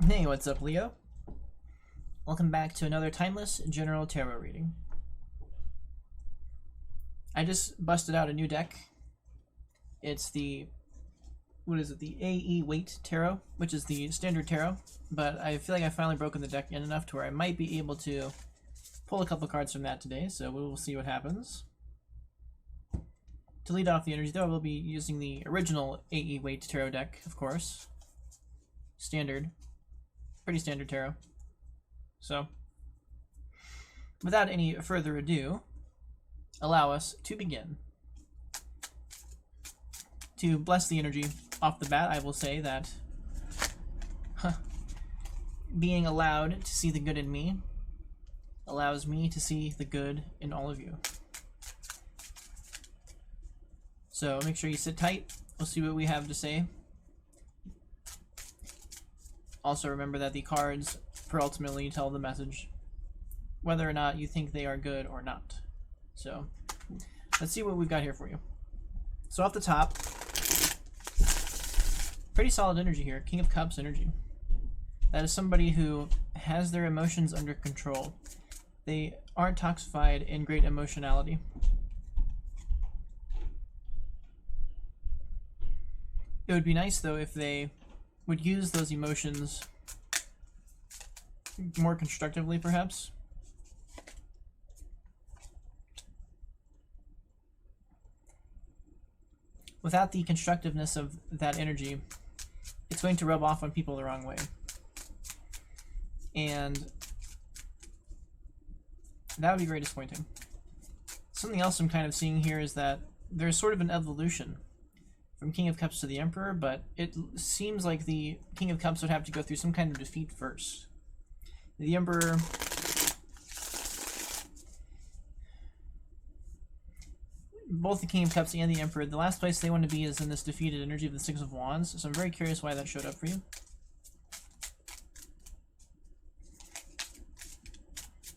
Hey, what's up, Leo? Welcome back to another timeless general tarot reading. I just busted out a new deck. It's the, the AE Weight Tarot, which is the standard tarot, but I feel like I've finally broken the deck in enough to where I might be able to pull a couple cards from that today, so we will see what happens. To lead off the energy, though, I will be using the original AE Weight Tarot deck, of course. Standard. Pretty standard tarot. So, without any further ado, allow us to begin. To bless the energy off the bat, I will say that being allowed to see the good in me allows me to see the good in all of you. So make sure you sit tight. We'll see what we have to say. Also remember that the cards ultimately tell the message, whether or not you think they are good or not. So let's see what we've got here for you. So off the top, pretty solid energy here. King of Cups energy. That is somebody who has their emotions under control. They aren't toxified in great emotionality. It would be nice, though, if they would use those emotions more constructively, perhaps. Without the constructiveness of that energy, it's going to rub off on people the wrong way. And that would be very disappointing. Something else I'm kind of seeing here is that there's sort of an evolution from King of Cups to the Emperor, but it seems like the King of Cups would have to go through some kind of defeat first. The Emperor, both the King of Cups and the Emperor, the last place they want to be is in this defeated energy of the Six of Wands, so I'm very curious why that showed up for you.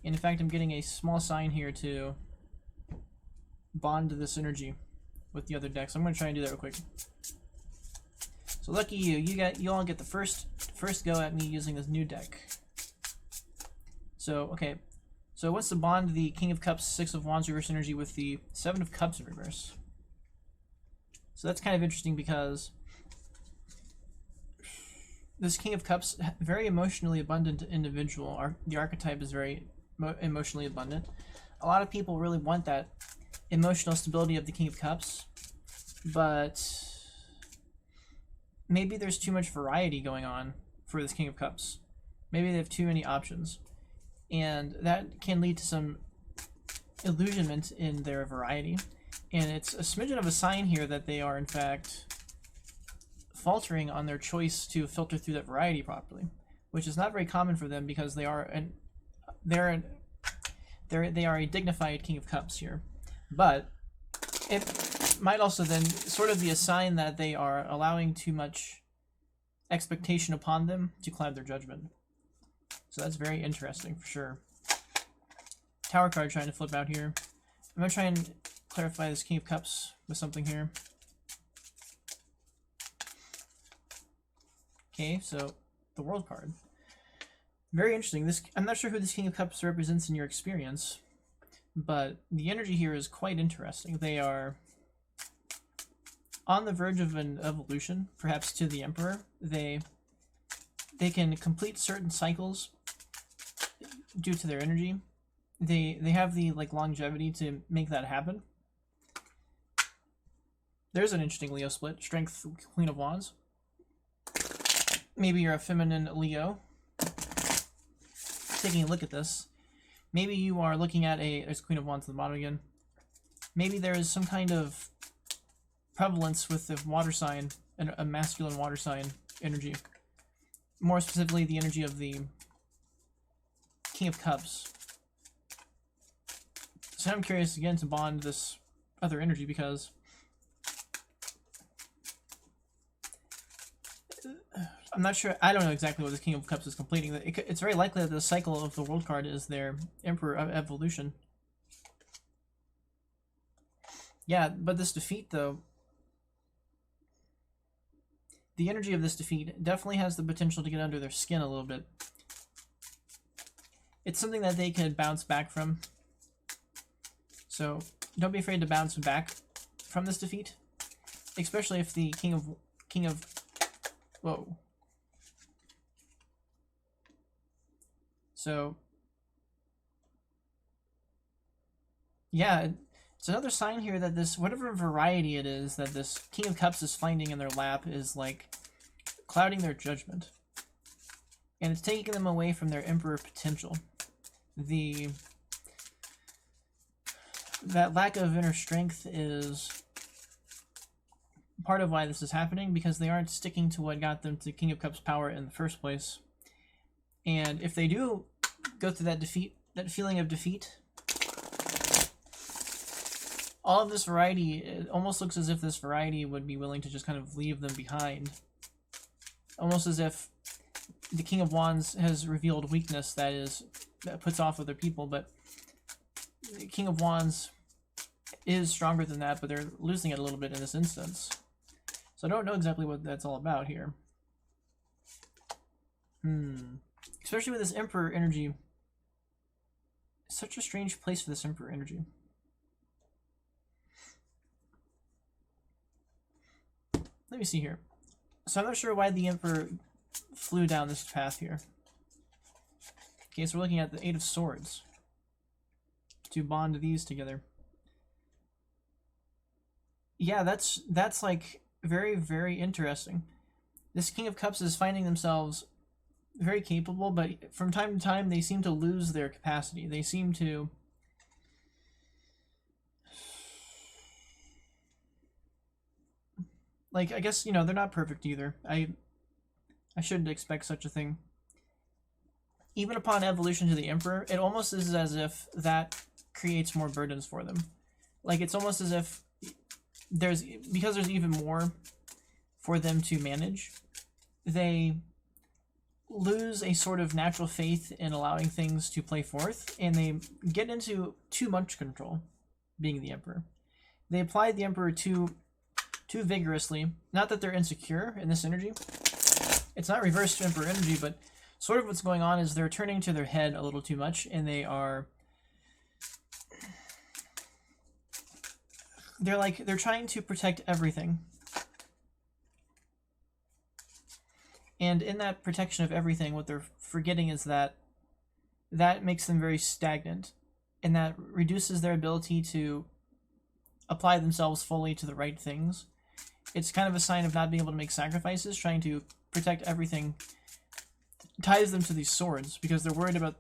And in fact, I'm getting a small sign here to bond this energy with the other decks. I'm going to try and do that real quick. So lucky you, you all get the first go at me using this new deck. So okay, so what's to bond the King of Cups, Six of Wands reverse energy with the Seven of Cups in reverse? So that's kind of interesting because this King of Cups, very emotionally abundant individual. The archetype is very emotionally abundant. A lot of people really want that emotional stability of the King of Cups, but maybe there's too much variety going on for this King of Cups. Maybe they have too many options, and that can lead to some illusionment in their variety. And it's a smidgen of a sign here that they are in fact faltering on their choice to filter through that variety properly, which is not very common for them because they are a dignified King of Cups here. But it might also then sort of be a sign that they are allowing too much expectation upon them to cloud their judgment. So that's very interesting for sure. Tower card trying to flip out here. I'm going to try and clarify this King of Cups with something here. Okay, so the World card. Very interesting. I'm not sure who this King of Cups represents in your experience, but the energy here is quite interesting. They are on the verge of an evolution, perhaps to the Emperor. They can complete certain cycles due to their energy. They have the longevity to make that happen. There's an interesting Leo split. Strength, Queen of Wands. Maybe you're a feminine Leo. Taking a look at this, maybe you are looking at there's Queen of Wands at the bottom again. Maybe there is some kind of prevalence with the water sign, a masculine water sign energy. More specifically, the energy of the King of Cups. So I'm curious again to bond this other energy because I'm not sure. I don't know exactly what this King of Cups is completing. It's very likely that the cycle of the World card is their Emperor of Evolution. Yeah, but this defeat, though, the energy of this defeat definitely has the potential to get under their skin a little bit. It's something that they could bounce back from. So don't be afraid to bounce back from this defeat, especially if the King of whoa. So yeah, it's another sign here that this, whatever variety it is that this King of Cups is finding in their lap, is like clouding their judgment. And it's taking them away from their Emperor potential. That lack of inner strength is part of why this is happening, because they aren't sticking to what got them to King of Cups power in the first place. And if they do go through that defeat, that feeling of defeat, all of this variety, it almost looks as if this variety would be willing to just kind of leave them behind. Almost as if the King of Wands has revealed weakness that puts off other people, but the King of Wands is stronger than that, but they're losing it a little bit in this instance. So I don't know exactly what that's all about here. Especially with this Emperor energy. It's such a strange place for this Emperor energy. Let me see here. So I'm not sure why the Emperor flew down this path here. Okay, so we're looking at the Eight of Swords to bond these together. Yeah, that's like very, very interesting. This King of Cups is finding themselves very capable, but from time to time they seem to lose their capacity. They seem to like, I guess, you know, they're not perfect either. I shouldn't expect such a thing. Even upon evolution to the Emperor, it almost is as if that creates more burdens for them. Like, it's almost as if because there's even more for them to manage, they lose a sort of natural faith in allowing things to play forth, and they get into too much control, being the Emperor. They apply the Emperor too vigorously. Not that they're insecure in this energy. It's not reversed Emperor energy, but sort of what's going on is they're turning to their head a little too much, and they're trying to protect everything. And in that protection of everything, what they're forgetting is that makes them very stagnant, and that reduces their ability to apply themselves fully to the right things. It's kind of a sign of not being able to make sacrifices. Trying to protect everything ties them to these swords, because they're worried about,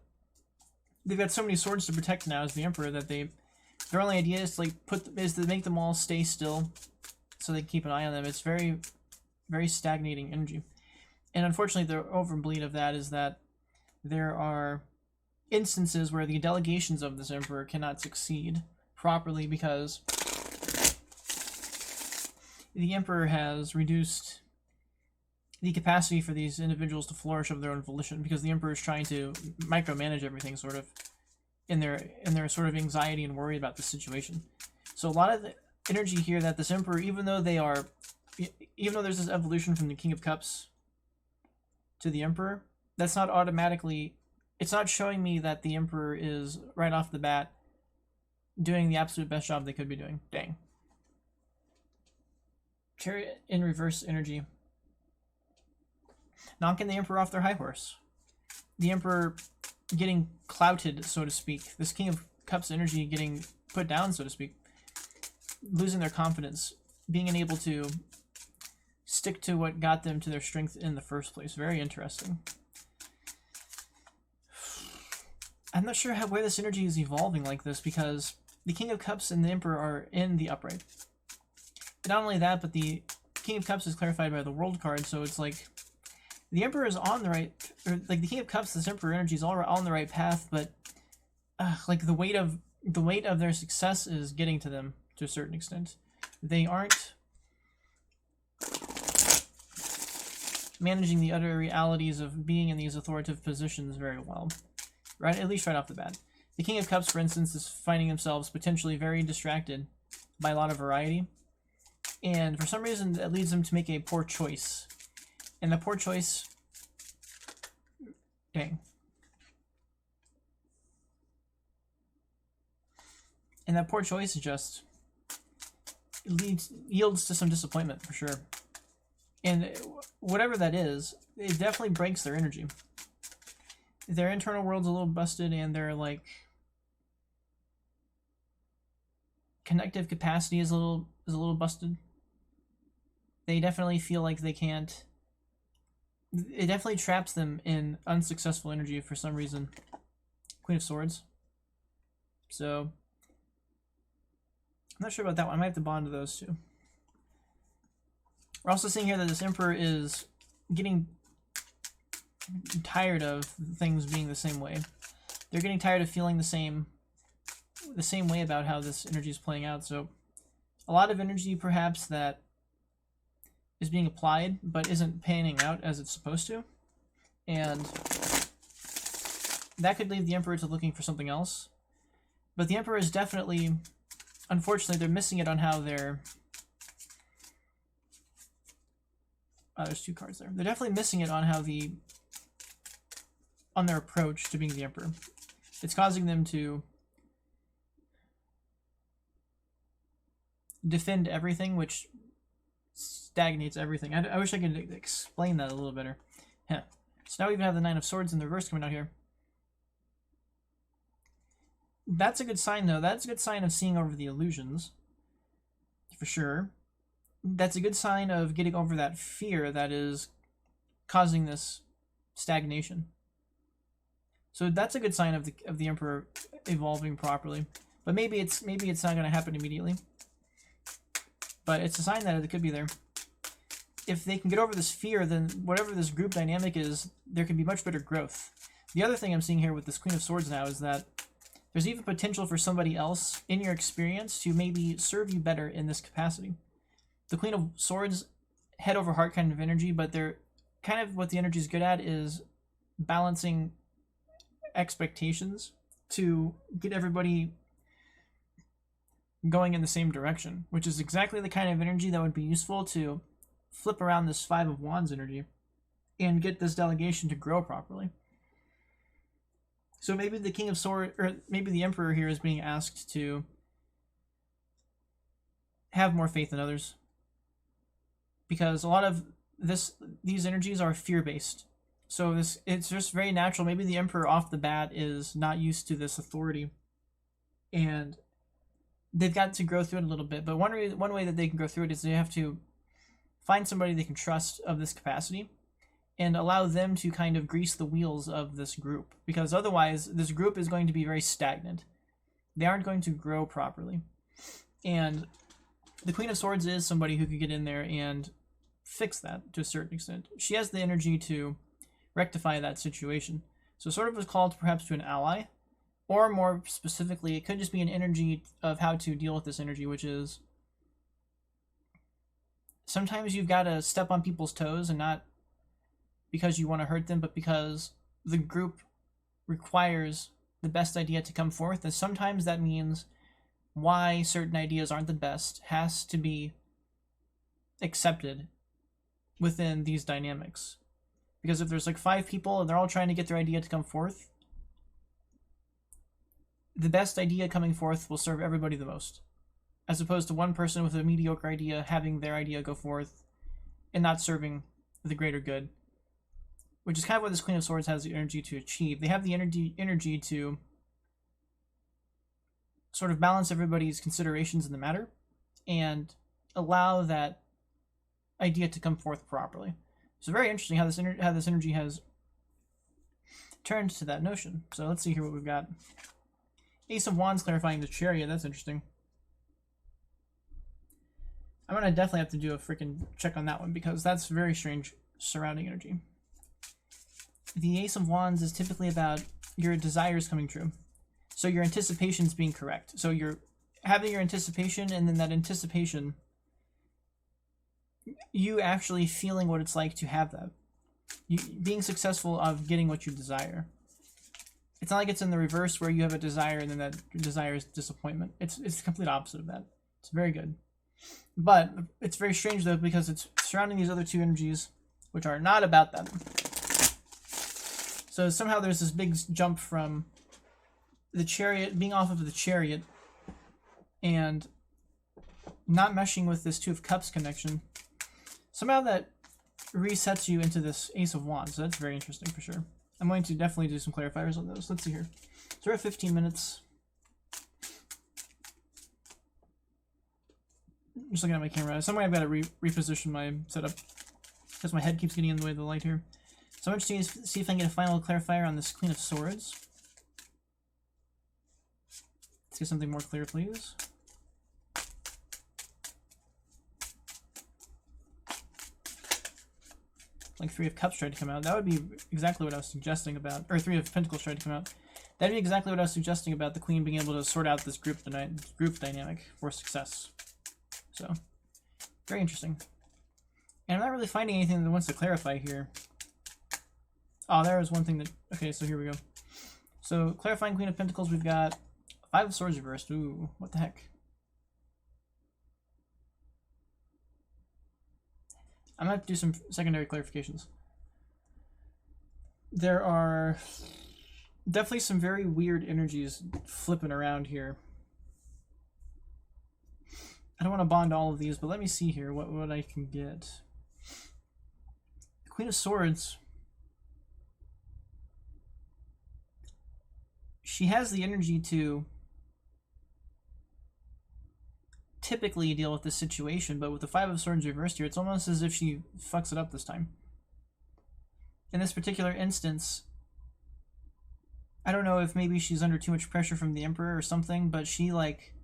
they've got so many swords to protect now as the Emperor that their only idea is to to make them all stay still so they can keep an eye on them. It's very, very stagnating energy. And unfortunately, the overbleed of that is that there are instances where the delegations of this Emperor cannot succeed properly because the Emperor has reduced the capacity for these individuals to flourish of their own volition, because the Emperor is trying to micromanage everything, sort of, in their sort of anxiety and worry about the situation. So a lot of the energy here that this Emperor, even though there's this evolution from the King of Cups to the Emperor, that's not automatically, it's not showing me that the Emperor is right off the bat doing the absolute best job they could be doing. Dang. Chariot in reverse energy. Knocking the Emperor off their high horse. The Emperor getting clouted, so to speak. This King of Cups energy getting put down, so to speak. Losing their confidence. Being unable to stick to what got them to their strength in the first place. Very interesting. I'm not sure where this energy is evolving like this, because the King of Cups and the Emperor are in the upright. Not only that, but the King of Cups is clarified by the World card, so it's like the Emperor is on the right, or like the King of Cups, this Emperor energy is all on the right path, but like the weight of their success is getting to them to a certain extent. They aren't managing the utter realities of being in these authoritative positions very well, right? At least right off the bat. The King of Cups, for instance, is finding themselves potentially very distracted by a lot of variety. And for some reason, that leads them to make a poor choice And the poor choice, dang. And that poor choice just yields to some disappointment for sure. And whatever that is, it definitely breaks their energy. Their internal world's a little busted, and their like connective capacity is a little busted. They definitely feel like they can't. It definitely traps them in unsuccessful energy for some reason. Queen of Swords. So I'm not sure about that one. I might have to bond to those two. We're also seeing here that this Emperor is getting tired of things being the same way. They're getting tired of feeling the same way about how this energy is playing out. So a lot of energy perhaps that is being applied but isn't panning out as it's supposed to. And that could lead the Emperor to looking for something else. But the Emperor is definitely, unfortunately, they're missing it on how they're... there's two cards there. They're definitely missing it on how on their approach to being the Emperor. It's causing them to defend everything, which stagnates everything. I wish I could explain that a little better. Yeah. So now we even have the Nine of Swords in the reverse coming out here. That's a good sign, though. That's a good sign of seeing over the illusions, for sure. That's a good sign of getting over that fear that is causing this stagnation. So that's a good sign of the Emperor evolving properly. But maybe it's not going to happen immediately. But it's a sign that it could be there. If they can get over this fear, then whatever this group dynamic is, there can be much better growth. The other thing I'm seeing here with this Queen of Swords now is that there's even potential for somebody else in your experience to maybe serve you better in this capacity. The Queen of Swords, head over heart kind of energy, but they're kind of what the energy is good at is balancing expectations to get everybody going in the same direction, which is exactly the kind of energy that would be useful to flip around this Five of Wands energy and get this delegation to grow properly. So maybe the King of Swords, or maybe the Emperor here is being asked to have more faith in others, because a lot of these energies are fear-based. So it's just very natural. Maybe the Emperor off the bat is not used to this authority, and they've got to grow through it a little bit. But one way that they can go through it is they have to find somebody they can trust of this capacity and allow them to kind of grease the wheels of this group, because otherwise this group is going to be very stagnant. They aren't going to grow properly. And the Queen of Swords is somebody who could get in there and fix that to a certain extent. She has the energy to rectify that situation. So sort of was called perhaps to an ally, or more specifically, it could just be an energy of how to deal with this energy, which is sometimes you've got to step on people's toes, and not because you want to hurt them, but because the group requires the best idea to come forth. And sometimes that means why certain ideas aren't the best has to be accepted within these dynamics. Because if there's like 5 people and they're all trying to get their idea to come forth, the best idea coming forth will serve everybody the most, as opposed to one person with a mediocre idea having their idea go forth and not serving the greater good, which is kind of what this Queen of Swords has the energy to achieve. They have the energy to sort of balance everybody's considerations in the matter and allow that idea to come forth properly. So very interesting how this energy has turned to that notion. So let's see here what we've got. Ace of Wands clarifying the Chariot. That's interesting. I'm going to definitely have to do a freaking check on that one, because that's very strange surrounding energy. The Ace of Wands is typically about your desires coming true. So your anticipations being correct. So you're having your anticipation, and then that anticipation, you actually feeling what it's like to have that. You being successful of getting what you desire. It's not like it's in the reverse where you have a desire and then that desire is disappointment. It's the complete opposite of that. It's very good. But it's very strange though, because it's surrounding these other two energies which are not about them. So somehow there's this big jump from the Chariot, being off of the Chariot, and not meshing with this Two of Cups connection. Somehow that resets you into this Ace of Wands, so that's very interesting for sure. I'm going to definitely do some clarifiers on those. Let's see here. So we're at 15 minutes. I'm just looking at my camera. Some way I've got to reposition my setup because my head keeps getting in the way of the light here. So I'm interested to see if I can get a final clarifier on this Queen of Swords. Let's get something more clear, please. Like Three of Cups tried to come out. That would be exactly what I was suggesting about, or Three of Pentacles tried to come out. That'd be exactly what I was suggesting about the Queen being able to sort out this group dynamic for success. So, very interesting. And I'm not really finding anything that wants to clarify here. Oh, there was one thing that... Okay, so here we go. So, clarifying Queen of Pentacles, we've got Five of Swords reversed. Ooh, what the heck? I'm going to have to do some secondary clarifications. There are definitely some very weird energies flipping around here. I don't want to bond all of these, but let me see here what I can get. The Queen of Swords. She has the energy to typically deal with this situation, but with the Five of Swords reversed here, it's almost as if she fucks it up this time. In this particular instance, I don't know if maybe she's under too much pressure from the Emperor or something, but she like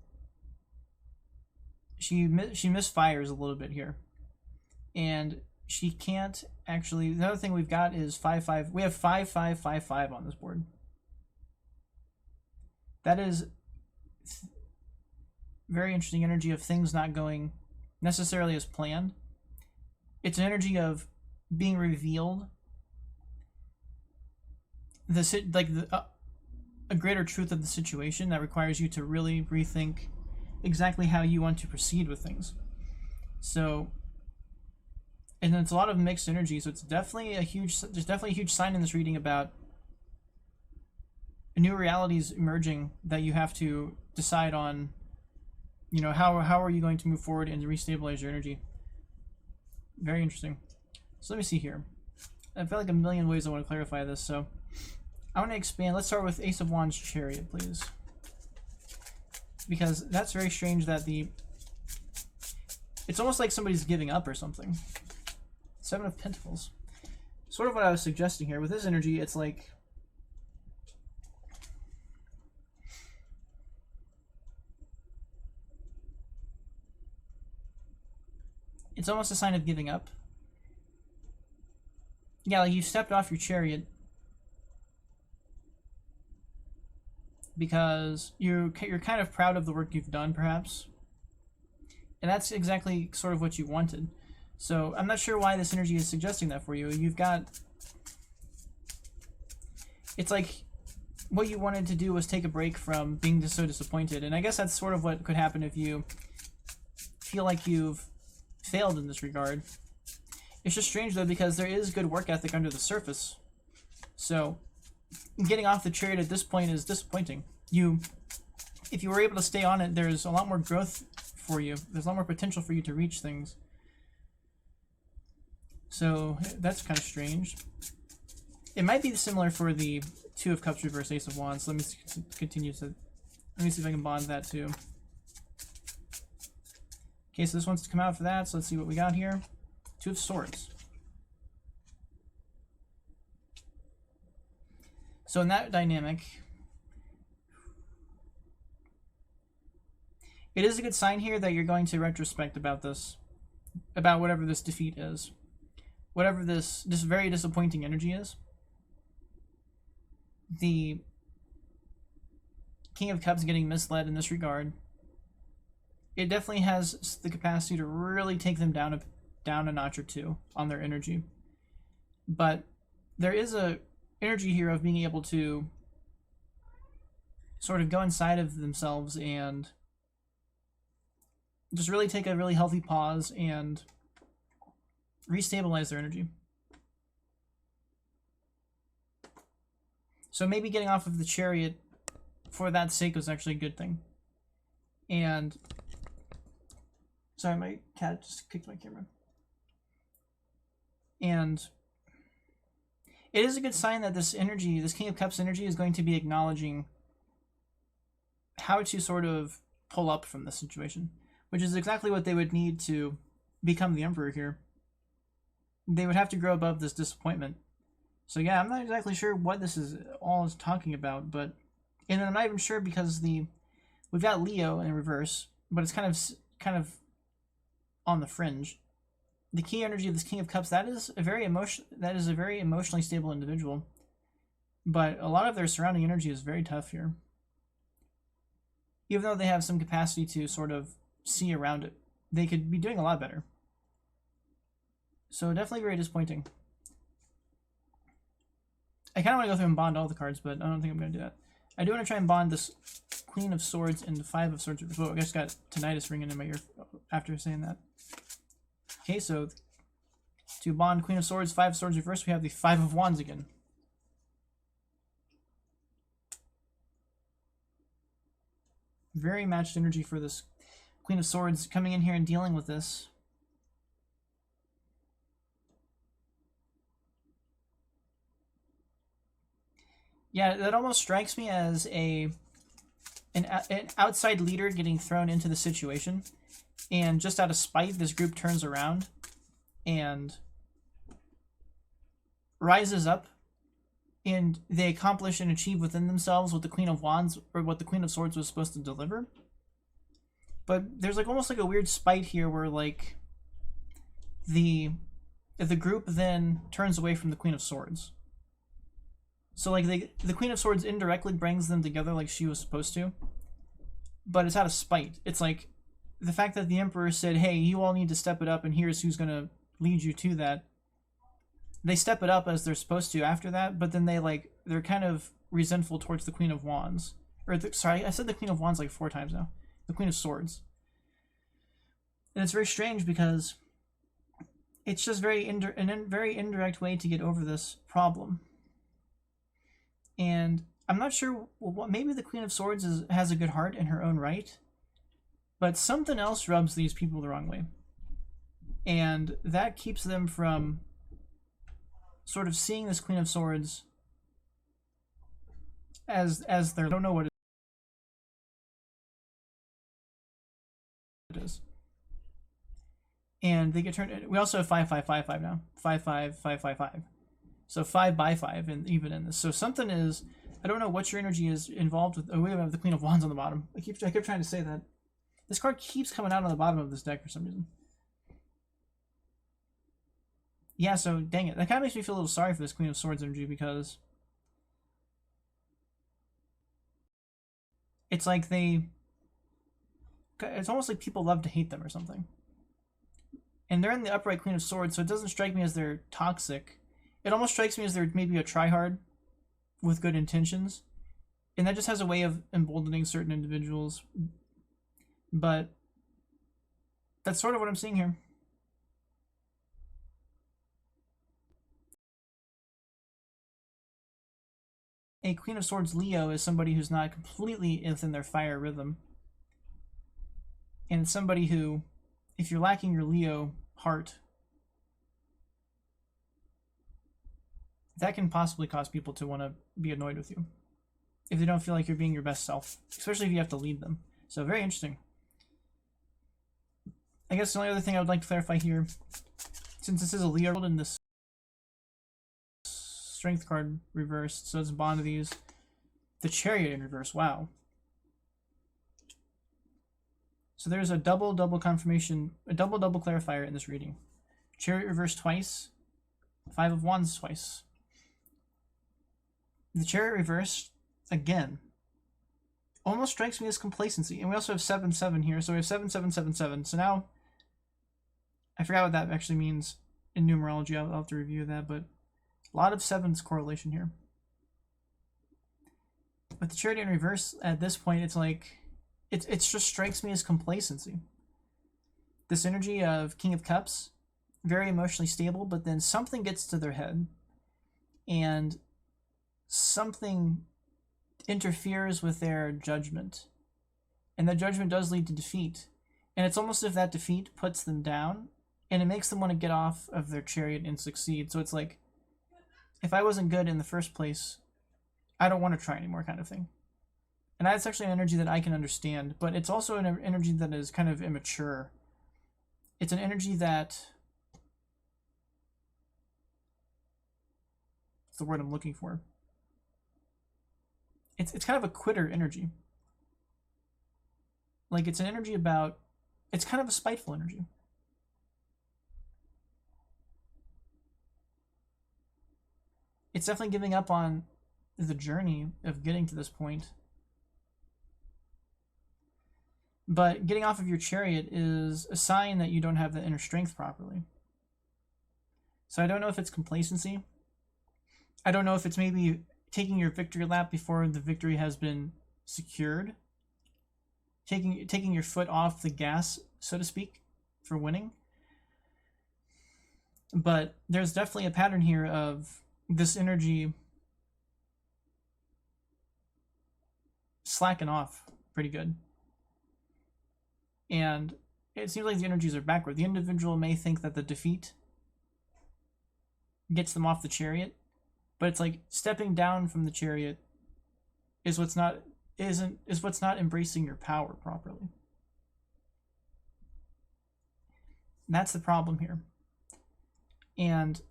she misfires a little bit here, and she can't actually. The other thing we've got is 5-5. We have 5-5-5-5 on this board. That is very interesting energy of things not going necessarily as planned. It's an energy of being revealed, a greater truth of the situation that requires you to really rethink exactly how you want to proceed with things. So, and it's a lot of mixed energy. So it's definitely there's definitely a huge sign in this reading about new realities emerging that you have to decide on. You know, how are you going to move forward and restabilize your energy? Very interesting. So let me see here. I feel like a million ways I want to clarify this, so I want to expand. Let's start with Ace of Wands Chariot, please. Because that's very strange that it's almost like somebody's giving up or something. Seven of Pentacles. Sort of what I was suggesting here. With this energy, it's like... It's almost a sign of giving up. Yeah, like you stepped off your chariot because you're kind of proud of the work you've done, perhaps. And that's exactly sort of what you wanted. So I'm not sure why this energy is suggesting that for you. You've got... It's like what you wanted to do was take a break from being just so disappointed. And I guess that's sort of what could happen if you feel like you've failed in this regard. It's just strange though because there is good work ethic under the surface. So getting off the chariot at this point is disappointing. If you were able to stay on it, there's a lot more growth for you. There's a lot more potential for you to reach things. So that's kind of strange. It might be similar for the Two of Cups reverse Ace of Wands. Let me continue to... Let me see if I can bond that too. Okay, so this wants to come out for that, so let's see what we got here. Two of Swords. So in that dynamic, it is a good sign here that you're going to retrospect about this, about whatever this defeat is. Whatever this very disappointing energy is. The King of Cups getting misled in this regard. It definitely has the capacity to really take them down a notch or two on their energy. But there is a energy here of being able to sort of go inside of themselves and just really take a really healthy pause and restabilize their energy. So maybe getting off of the Chariot for that sake was actually a good thing. And sorry, my cat just kicked my camera. And it is a good sign that this energy, this King of Cups energy, is going to be acknowledging how to sort of pull up from this situation, which is exactly what they would need to become the Emperor here. They would have to grow above this disappointment. So yeah, I'm not exactly sure what this is talking about, but and I'm not even sure because we've got Leo in reverse, but it's kind of on the fringe. The key energy of this King of Cups, that is a very emotionally stable individual, but a lot of their surrounding energy is very tough here. Even though they have some capacity to sort of see around it, they could be doing a lot better. So definitely very disappointing. I kind of want to go through and bond all the cards, but I don't think I'm going to do that. I do want to try and bond this Queen of Swords and the Five of Swords. Oh, I just got tinnitus ringing in my ear after saying that. Okay, so to bond Queen of Swords, Five of Swords reverse, we have the Five of Wands again. Very matched energy for this Queen of Swords coming in here and dealing with this. Yeah, that almost strikes me as an outside leader getting thrown into the situation, and just out of spite, this group turns around and rises up, and they accomplish and achieve within themselves what the Queen of Wands, or what the Queen of Swords was supposed to deliver. But there's like almost like a weird spite here where like the group then turns away from the Queen of Swords. So like the Queen of Swords indirectly brings them together like she was supposed to, but it's out of spite. It's like the fact that the Emperor said, hey, you all need to step it up, and here's who's going to lead you to that. They step it up as they're supposed to after that, but then they're kind of resentful towards the Queen of Wands. Sorry, I said the Queen of Wands like 4 times now. The Queen of Swords. And it's very strange because it's just very indirect way to get over this problem. And I'm not sure what, maybe the Queen of Swords has a good heart in her own right, but something else rubs these people the wrong way. And that keeps them from sort of seeing this Queen of Swords as their, I don't know what it is. And they get turned, we also have 5-5-5-5 now. 5-5-5-5-5. So 5 by 5, and even in this. So something is, I don't know what your energy is involved with. Oh, we have the Queen of Wands on the bottom. I kept trying to say that. This card keeps coming out on the bottom of this deck for some reason. Yeah, so dang it. That kind of makes me feel a little sorry for this Queen of Swords energy, because it's like it's almost like people love to hate them or something. And they're in the upright Queen of Swords, so it doesn't strike me as they're toxic. It almost strikes me as they're maybe a tryhard with good intentions. And that just has a way of emboldening certain individuals. But that's sort of what I'm seeing here. A Queen of Swords Leo is somebody who's not completely within their fire rhythm. And somebody who, if you're lacking your Leo heart, that can possibly cause people to want to be annoyed with you if they don't feel like you're being your best self, especially if you have to lead them. So very interesting. I guess the only other thing I would like to clarify here, since this is a Leo in this Strength card reversed, so it's a bond of these. The Chariot in reverse, wow. So there's a double confirmation, a double clarifier in this reading. Chariot reversed twice, 5 of Wands twice. The Chariot reversed again almost strikes me as complacency. And we also have 7-7 here, so we have 7-7-7-7. So now, I forgot what that actually means in numerology. I'll have to review that, but a lot of 7's correlation here. With the Chariot in reverse, at this point, it's like, it just strikes me as complacency. This energy of King of Cups, very emotionally stable, but then something gets to their head, and something interferes with their judgment. And that judgment does lead to defeat. And it's almost as if that defeat puts them down, and it makes them want to get off of their chariot and succeed. So it's like, if I wasn't good in the first place, I don't want to try anymore, kind of thing. And that's actually an energy that I can understand, but it's also an energy that is kind of immature. It's an energy that... It's the word I'm looking for. It's kind of a quitter energy. Like, it's an energy about... It's kind of a spiteful energy. It's definitely giving up on the journey of getting to this point. But getting off of your chariot is a sign that you don't have the inner strength properly. So I don't know if it's complacency. I don't know if it's maybe taking your victory lap before the victory has been secured. Taking your foot off the gas, so to speak, for winning. But there's definitely a pattern here of this energy slacking off pretty good. And it seems like the energies are backward. The individual may think that the defeat gets them off the chariot, but it's like stepping down from the chariot is what's not embracing your power properly. That's the problem here. And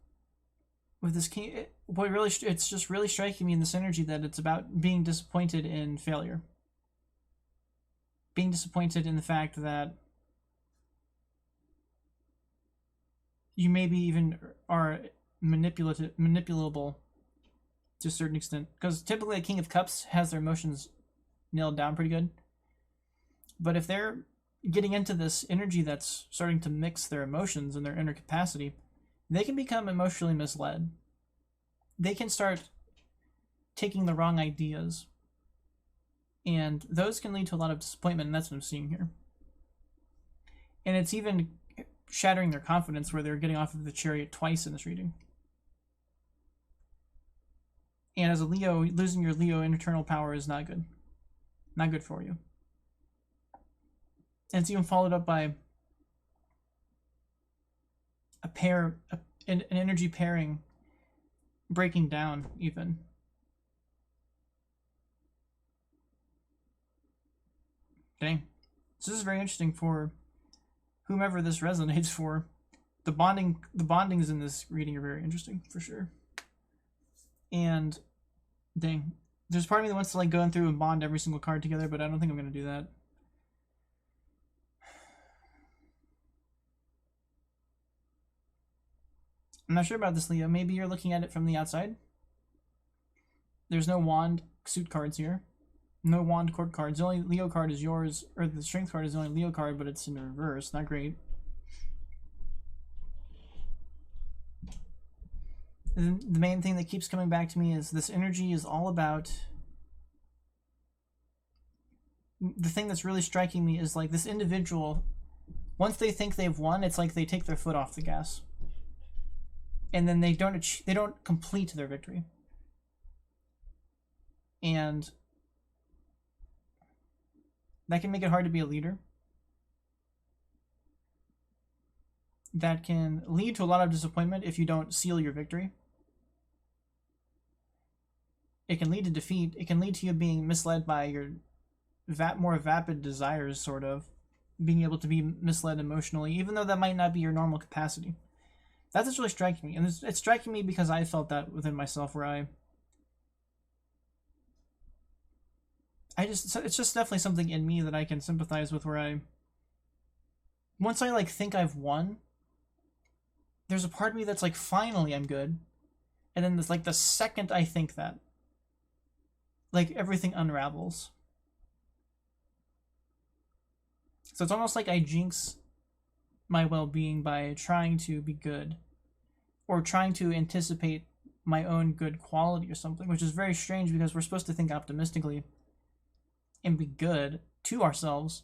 with this king, it's just really striking me in this energy that it's about being disappointed in failure. Being disappointed in the fact that you maybe even are manipulable to a certain extent. Because typically a King of Cups has their emotions nailed down pretty good. But if they're getting into this energy that's starting to mix their emotions and their inner capacity, they can become emotionally misled. They can start taking the wrong ideas. And those can lead to a lot of disappointment, and that's what I'm seeing here. And it's even shattering their confidence where they're getting off of the chariot twice in this reading. And as a Leo, losing your Leo internal power is not good. Not good for you. And it's even followed up by an energy pairing breaking down even. Dang. So this is very interesting for whomever this resonates for. The bondings in this reading are very interesting for sure. And dang, there's part of me that wants to like go through and bond every single card together, but I don't think I'm gonna do that. I'm not sure about this, Leo. Maybe you're looking at it from the outside. There's no wand suit cards here. No wand court cards. The only Leo card is yours, or the strength card is the only Leo card, but it's in reverse. Not great. And the main thing that keeps coming back to me is this energy is all about... The thing that's really striking me is like this individual, once they think they've won, it's like they take their foot off the gas. And then they don't complete their victory. And that can make it hard to be a leader. That can lead to a lot of disappointment if you don't seal your victory. It can lead to defeat. It can lead to you being misled by your more vapid desires, sort of. Being able to be misled emotionally, even though that might not be your normal capacity. That's what's really striking me. And it's striking me because I felt that within myself, where it's just definitely something in me that I can sympathize with, where once I like think I've won, there's a part of me that's like, finally I'm good. And then there's like the second I think that, like everything unravels. So it's almost like I jinx my well-being by trying to be good, or trying to anticipate my own good quality or something, which is very strange because we're supposed to think optimistically and be good to ourselves.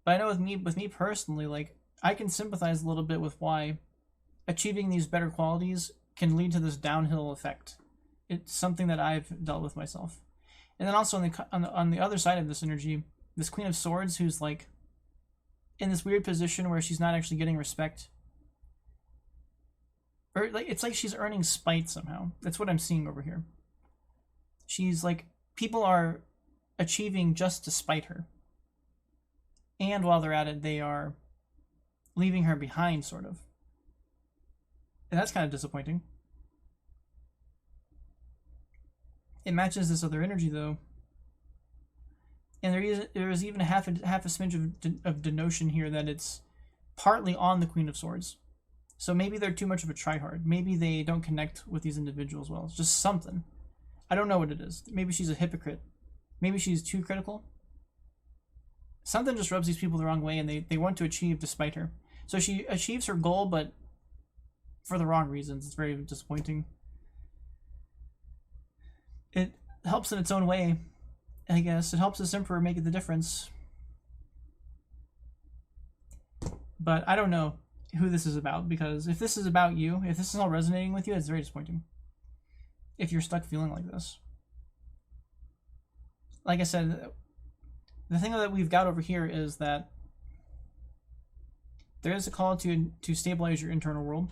But I know with me personally, like I can sympathize a little bit with why achieving these better qualities can lead to this downhill effect It's something that I've dealt with myself. And then also on the other side of this energy, this Queen of Swords, who's like in this weird position where she's not actually getting respect, or like it's like she's earning spite somehow. That's what I'm seeing over here. She's like, people are achieving just to spite her, and while they're at it, they are leaving her behind, sort of. And that's kind of disappointing. It matches this other energy, though. And there is even half a smidge of denotion here that it's partly on the Queen of Swords. So maybe they're too much of a tryhard. Maybe they don't connect with these individuals well. It's just something. I don't know what it is. Maybe she's a hypocrite. Maybe she's too critical. Something just rubs these people the wrong way, and they want to achieve despite her. So she achieves her goal, but for the wrong reasons. It's very disappointing. It helps in its own way, I guess. It helps this Emperor make the difference. But I don't know who this is about, because if this is about you, if this is all resonating with you, it's very disappointing. If you're stuck feeling like this. Like I said, the thing that we've got over here is that there is a call to stabilize your internal world.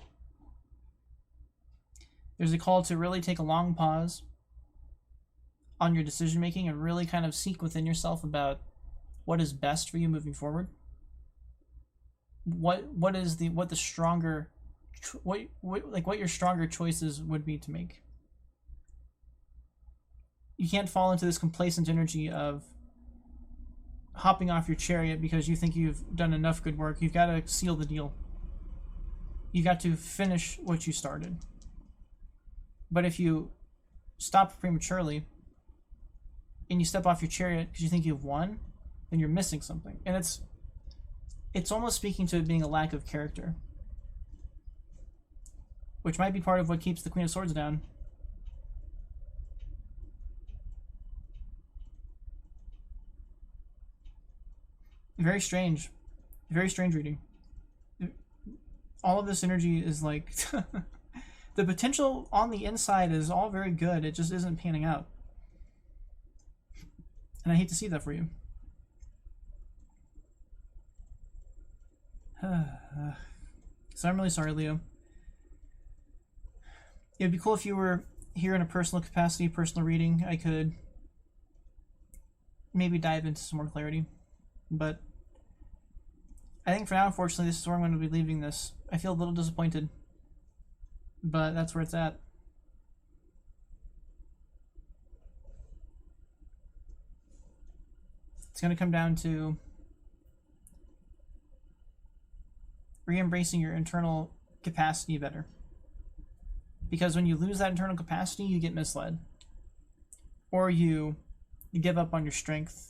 There's a call to really take a long pause on your decision making and really kind of seek within yourself about what is best for you moving forward. What your stronger choices would be to make. You can't fall into this complacent energy of hopping off your chariot because you think you've done enough good work. You've got to seal the deal. You got to finish what you started. But if you stop prematurely and you step off your chariot because you think you've won, then you're missing something. And it's almost speaking to it being a lack of character, which might be part of what keeps the Queen of Swords down. Very strange reading. All of this energy is like the potential on the inside is all very good. It just isn't panning out. And I hate to see that for you. So I'm really sorry, Leo. It would be cool if you were here in a personal capacity, personal reading. I could maybe dive into some more clarity. But I think for now, unfortunately, this is where I'm going to be leaving this. I feel a little disappointed, but that's where it's at. It's going to come down to re-embracing your internal capacity better. Because when you lose that internal capacity, you get misled. Or you give up on your strength